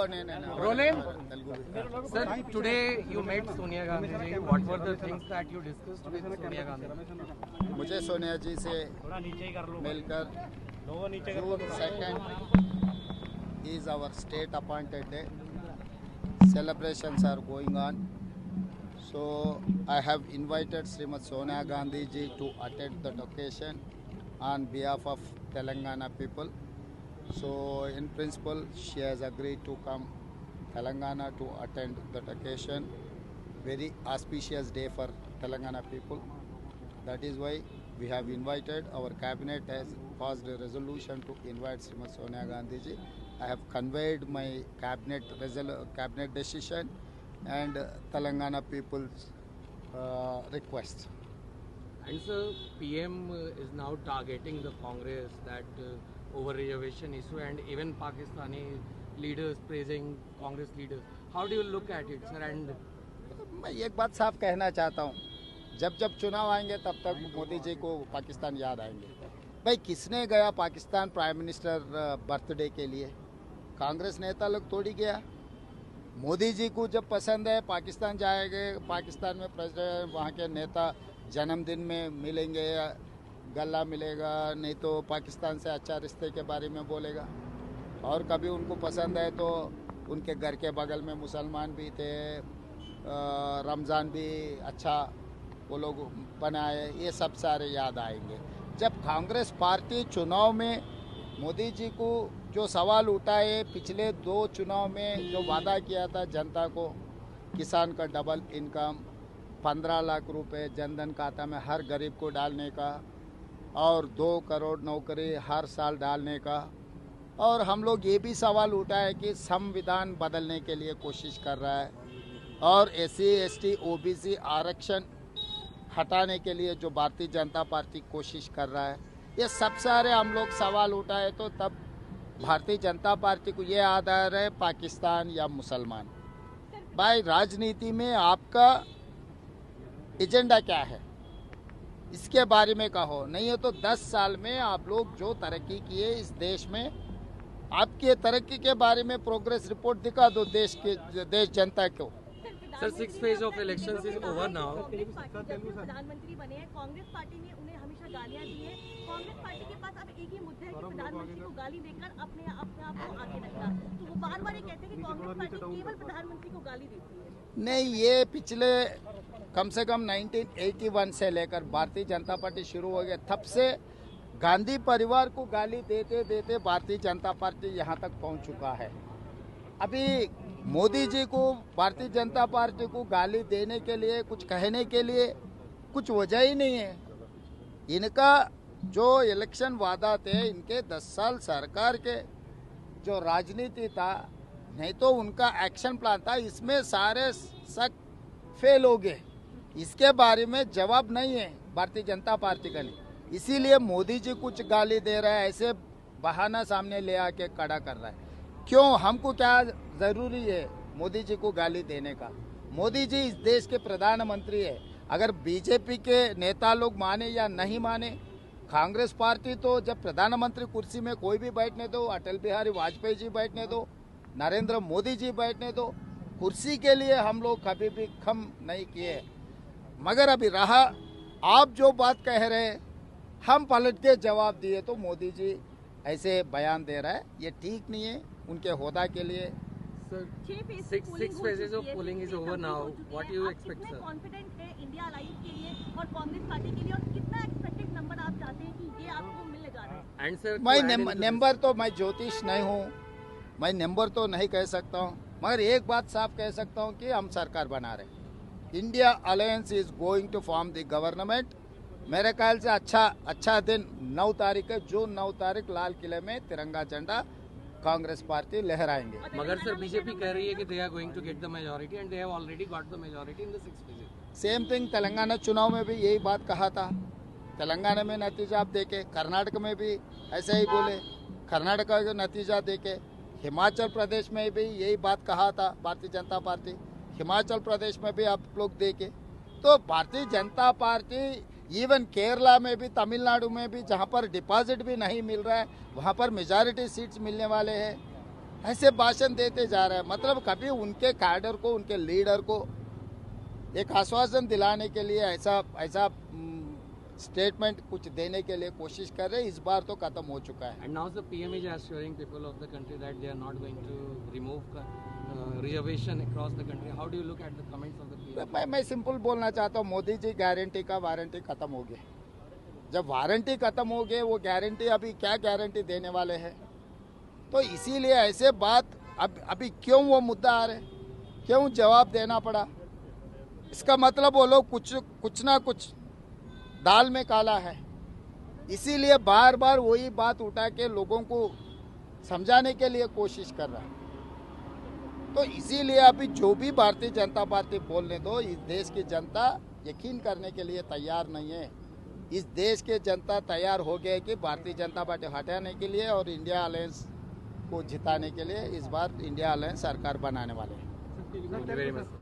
Roland, sir, today you met Sonia Gandhi ji. What were the things that you discussed with Sonia Gandhi? मुझे सोनिया जी से मिलकर June 2nd is our state appointed day. Celebrations are going on. So I have invited Srimati Sonia Gandhi ji to attend that occasion on behalf of Telangana people. So in principle, she has agreed to come Telangana to attend that occasion. Very auspicious day for Telangana people. That is why we have invited. Our cabinet has passed a resolution to invite Srimati Sonia Gandhi ji. I have conveyed my cabinet decision and Telangana people's request. And sir, PM is now targeting the Congress that over reservation issue, and even Pakistani leaders praising Congress leaders. How do you look at it, sir? And मैं एक बात साफ कहना चाहता हूँ, जब जब चुनाव आएंगे तब तक मोदी जी को पाकिस्तान याद आएंगे। भाई किसने गया पाकिस्तान प्राइम मिनिस्टर बर्थडे के लिए? कांग्रेस नेता लोग थोड़ी गया। मोदी जी को जब पसंद है पाकिस्तान जाएंगे, पाकिस्तान में प्रेसिडेंट वहाँ के नेता जन्मदिन में मिलेंगे या गला मिलेगा, नहीं तो पाकिस्तान से अच्छा रिश्ते के बारे में बोलेगा। और कभी उनको पसंद है तो उनके घर के बगल में मुसलमान भी थे, रमज़ान भी अच्छा वो लोग बनाए, ये सब सारे याद आएंगे। जब कांग्रेस पार्टी चुनाव में मोदी जी को जो सवाल उठाए, पिछले 2 चुनाव में जो वादा किया था जनता को, किसान का डबल इनकम, 15 लाख रुपए जनधन खाता में हर गरीब को डालने का, और 2 करोड़ नौकरी हर साल डालने का, और हम लोग ये भी सवाल उठाए कि संविधान बदलने के लिए कोशिश कर रहा है, और SC ST OBC आरक्षण हटाने के लिए जो भारतीय जनता पार्टी कोशिश कर रहा है, ये सब सारे हम लोग सवाल उठाए। तो तब भारतीय जनता पार्टी को ये आधार है पाकिस्तान या मुसलमान। भाई राजनीति में आपका एजेंडा क्या है, इसके बारे में कहो। नहीं है तो 10 साल में आप लोग जो तरक्की किए इस देश में, आपके तरक्की के बारे में प्रोग्रेस रिपोर्ट दिखा दो देश जनता को। Sir, 6th phase of elections is over now. प्रधानमंत्री बने हैं, कांग्रेस पार्टी ने उन्हें हमेशा गालियां दी हैं। कांग्रेस पार्टी के पास अब एक ही मुद्दा है कि प्रधानमंत्री को गाली देकर अपने आप को आगे रखना। तो वो बार-बार ये कहते हैं कि कांग्रेस पार्टी केवल प्रधानमंत्री को गाली देती है। नहीं, ये पिछले कम से कम 1981 से लेकर भारतीय जनता पार्टी शुरू हो गया, तब से गांधी परिवार को गाली देते देते भारतीय जनता पार्टी यहाँ तक पहुँच चुका है। अभी मोदी जी को भारतीय जनता पार्टी को गाली देने के लिए, कुछ कहने के लिए कुछ वजह ही नहीं है। इनका जो इलेक्शन वादा थे, इनके 10 साल सरकार के जो राजनीति था, नहीं तो उनका एक्शन प्लान था, इसमें सारे सब फेल हो गए। इसके बारे में जवाब नहीं है भारतीय जनता पार्टी का नहीं, इसीलिए मोदी जी कुछ गाली दे रहा है, ऐसे बहाना सामने ले आके खड़ा कर रहा है। क्यों, हमको क्या जरूरी है मोदी जी को गाली देने का? मोदी जी इस देश के प्रधानमंत्री है। अगर बीजेपी के नेता लोग माने या नहीं माने, कांग्रेस पार्टी तो जब प्रधानमंत्री कुर्सी में कोई भी बैठने दो, अटल बिहारी वाजपेयी जी बैठने दो, नरेंद्र मोदी जी बैठने दो, कुर्सी के लिए हम लोग कभी भी कम नहीं किए। मगर अभी रहा, आप जो बात कह रहे हैं हम पलट के जवाब दिए, तो मोदी जी ऐसे बयान दे रहा है, ये ठीक नहीं है उनके होदा के लिए। Sir, 6 phases of polling is over now. What do you expect, sir? Confident है इंडिया अलायंस के लिए और कांग्रेस पार्टी के लिए, और कितना एक्सपेक्टेड नंबर आप चाहते हैं कि ये आपको मिलने जा रहा है? And sir, मैं नंबर तो, मैं ज्योतिष नहीं हूँ, मैं नंबर तो नहीं कह सकता हूँ, मगर एक बात साफ कह सकता हूँ कि हम सरकार बना रहे। India alliance is going to form the government. मेरे ख्याल से अच्छा दिन 9 तारीख है, जून 9 तारीख लाल किले में तिरंगा झंडा कांग्रेस पार्टी लहराएंगे। मगर सर बीजेपी कह रही है कि they are going to get the majority and they have already got the majority in the 6th phase। Same thing Telangana चुनाव में भी यही बात कहा था। तेलंगाना में नतीजा आप देखे, कर्नाटक में भी ऐसे ही बोले, कर्नाटक का नतीजा देखे, हिमाचल प्रदेश में भी यही बात कहा था भारतीय जनता पार्टी, हिमाचल प्रदेश में भी आप लोग देखे। तो भारतीय जनता पार्टी इवन केरला में भी, तमिलनाडु में भी, जहां पर डिपॉजिट भी नहीं मिल रहा है, वहां पर मेजॉरिटी सीट्स मिलने वाले हैं। ऐसे भाषण देते जा रहे हैं। मतलब कभी उनके कैडर को, उनके लीडर को एक आश्वासन दिलाने के लिए ऐसा स्टेटमेंट कुछ देने के लिए कोशिश कर रहे हैं। इस बार तो खत्म हो चुका है। And now the PM is assuring people of the country that they are not going to remove reservation across the country. How do you look at the comments of the PM? मैं simple बोलना चाहता हूँ, Modi ji guarantee का warranty खत्म हो गया। जब warranty खत्म हो गए, वो गारंटी अभी क्या गारंटी देने वाले हैं? तो इसीलिए ऐसे बात अभी क्यों वो मुद्दा आ रहे, क्यों जवाब देना पड़ा? इसका मतलब वो लोग कुछ ना कुछ दाल में काला है, इसीलिए बार बार वही बात उठा के लोगों को समझाने के लिए कोशिश कर रहा है। तो इसीलिए अभी जो भी भारतीय जनता पार्टी बोलने दो, इस देश की जनता यकीन करने के लिए तैयार नहीं है। इस देश के जनता तैयार हो गए कि भारतीय जनता पार्टी हटाने के लिए और इंडिया अलायंस को जिताने के लिए इस बार इंडिया अलायंस सरकार बनाने वाले हैं। Thank you very much.